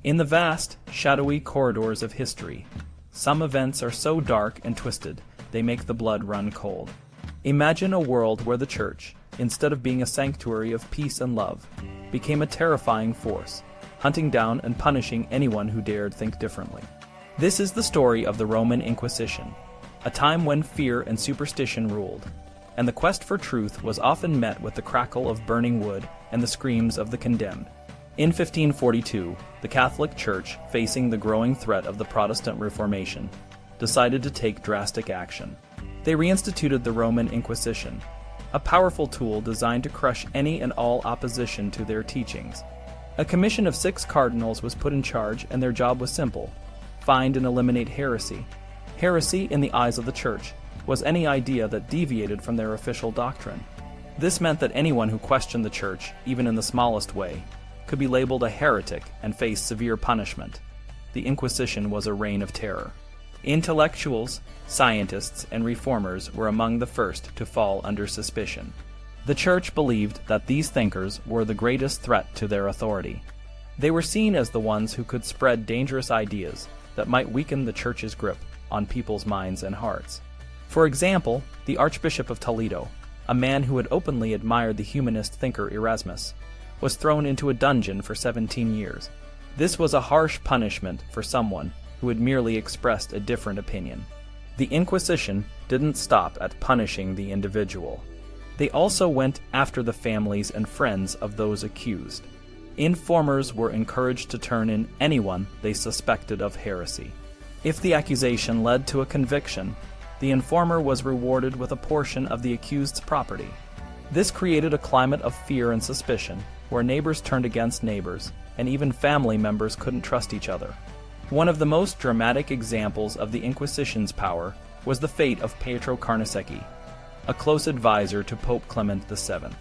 In the vast, shadowy corridors of history, some events are so dark and twisted, they make the blood run cold. Imagine a world where the Church, instead of being a sanctuary of peace and love, became a terrifying force, hunting down and punishing anyone who dared think differently. This is the story of the Roman Inquisition, a time when fear and superstition ruled, and the quest for truth was often met with the crackle of burning wood and the screams of the condemned. In 1542, the Catholic Church, facing the growing threat of the Protestant Reformation, decided to take drastic action. They reinstituted the Roman Inquisition, a powerful tool designed to crush any and all opposition to their teachings. A commission of 6 cardinals was put in charge, and their job was simple: find and eliminate heresy. Heresy, in the eyes of the Church, was any idea that deviated from their official doctrine. This meant that anyone who questioned the Church, even in the smallest way, could be labeled a heretic and face severe punishment. The Inquisition was a reign of terror. Intellectuals, scientists, and reformers were among the first to fall under suspicion. The Church believed that these thinkers were the greatest threat to their authority. They were seen as the ones who could spread dangerous ideas that might weaken the Church's grip on people's minds and hearts. For example, the Archbishop of Toledo, a man who had openly admired the humanist thinker Erasmus, was thrown into a dungeon for 17 years. This was a harsh punishment for someone who had merely expressed a different opinion. The Inquisition didn't stop at punishing the individual. They also went after the families and friends of those accused. Informers were encouraged to turn in anyone they suspected of heresy. If the accusation led to a conviction, the informer was rewarded with a portion of the accused's property. This created a climate of fear and suspicion, where neighbors turned against neighbors, and even family members couldn't trust each other. One of the most dramatic examples of the Inquisition's power was the fate of Pietro Carnesecchi, a close advisor to Pope Clement VII.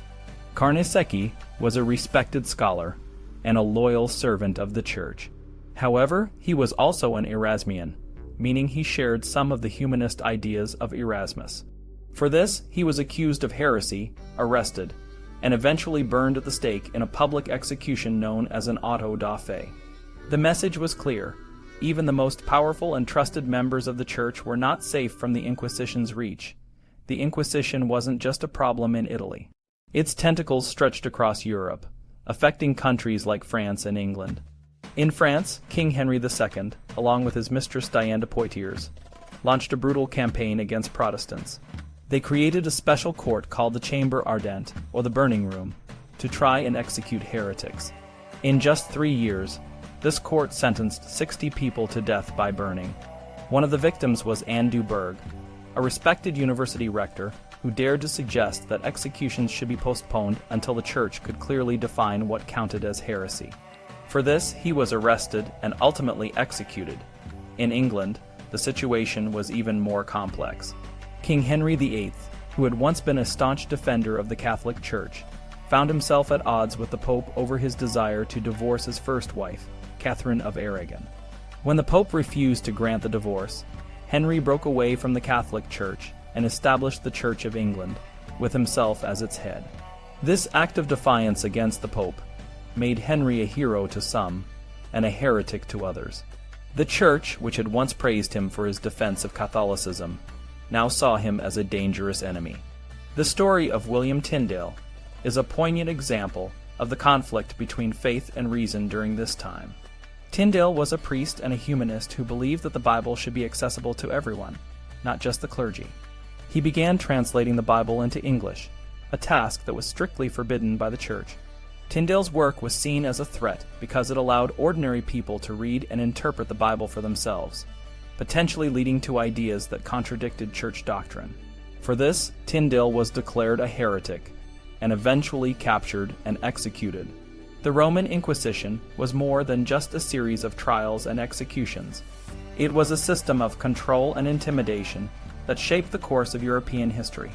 Carnesecchi was a respected scholar and a loyal servant of the Church. However, he was also an Erasmian, meaning he shared some of the humanist ideas of Erasmus. For this, he was accused of heresy, arrested, and eventually burned at the stake in a public execution known as an auto-da-fés. The message was clear: even the most powerful and trusted members of the Church were not safe from the Inquisition's reach. The Inquisition wasn't just a problem in Italy. Its tentacles stretched across Europe, affecting countries like France and England. In France, King Henry II, along with his mistress Diane de Poitiers, launched a brutal campaign against Protestants. They created a special court called the Chamber Ardente, or the Burning Room, to try and execute heretics. In just 3 years, this court sentenced 60 people to death by burning. One of the victims was Anne du Bourg, a respected university rector who dared to suggest that executions should be postponed until the Church could clearly define what counted as heresy. For this, he was arrested and ultimately executed. In England, the situation was even more complex. King Henry VIII, who had once been a staunch defender of the Catholic Church, found himself at odds with the Pope over his desire to divorce his first wife, Catherine of Aragon. When the Pope refused to grant the divorce, Henry broke away from the Catholic Church and established the Church of England, with himself as its head. This act of defiance against the Pope made Henry a hero to some and a heretic to others. The Church, which had once praised him for his defense of Catholicism, now saw him as a dangerous enemy. The story of William Tyndale is a poignant example of the conflict between faith and reason during this time. Tyndale was a priest and a humanist who believed that the Bible should be accessible to everyone, not just the clergy. He began translating the Bible into English, a task that was strictly forbidden by the Church. Tyndale's work was seen as a threat because it allowed ordinary people to read and interpret the Bible for themselves, potentially leading to ideas that contradicted Church doctrine. For this, Tyndale was declared a heretic and eventually captured and executed. The Roman Inquisition was more than just a series of trials and executions. It was a system of control and intimidation that shaped the course of European history.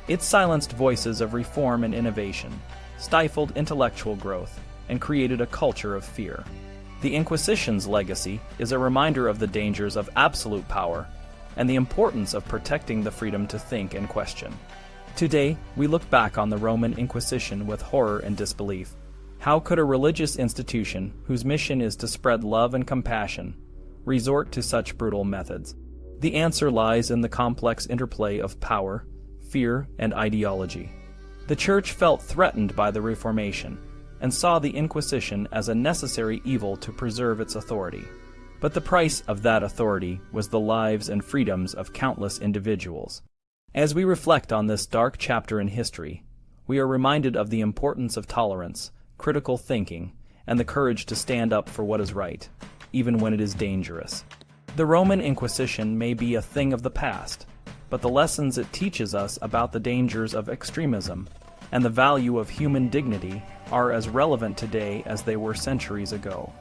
It silenced voices of reform and innovation, stifled intellectual growth, and created a culture of fear. The Inquisition's legacy is a reminder of the dangers of absolute power and the importance of protecting the freedom to think and question. Today, we look back on the Roman Inquisition with horror and disbelief. How could a religious institution, whose mission is to spread love and compassion, resort to such brutal methods? The answer lies in the complex interplay of power, fear, and ideology. The Church felt threatened by the Reformation and saw the Inquisition as a necessary evil to preserve its authority. But the price of that authority was the lives and freedoms of countless individuals. As we reflect on this dark chapter in history, we are reminded of the importance of tolerance, critical thinking, and the courage to stand up for what is right, even when it is dangerous. The Roman Inquisition may be a thing of the past, but the lessons it teaches us about the dangers of extremism and the value of human dignity are as relevant today as they were centuries ago.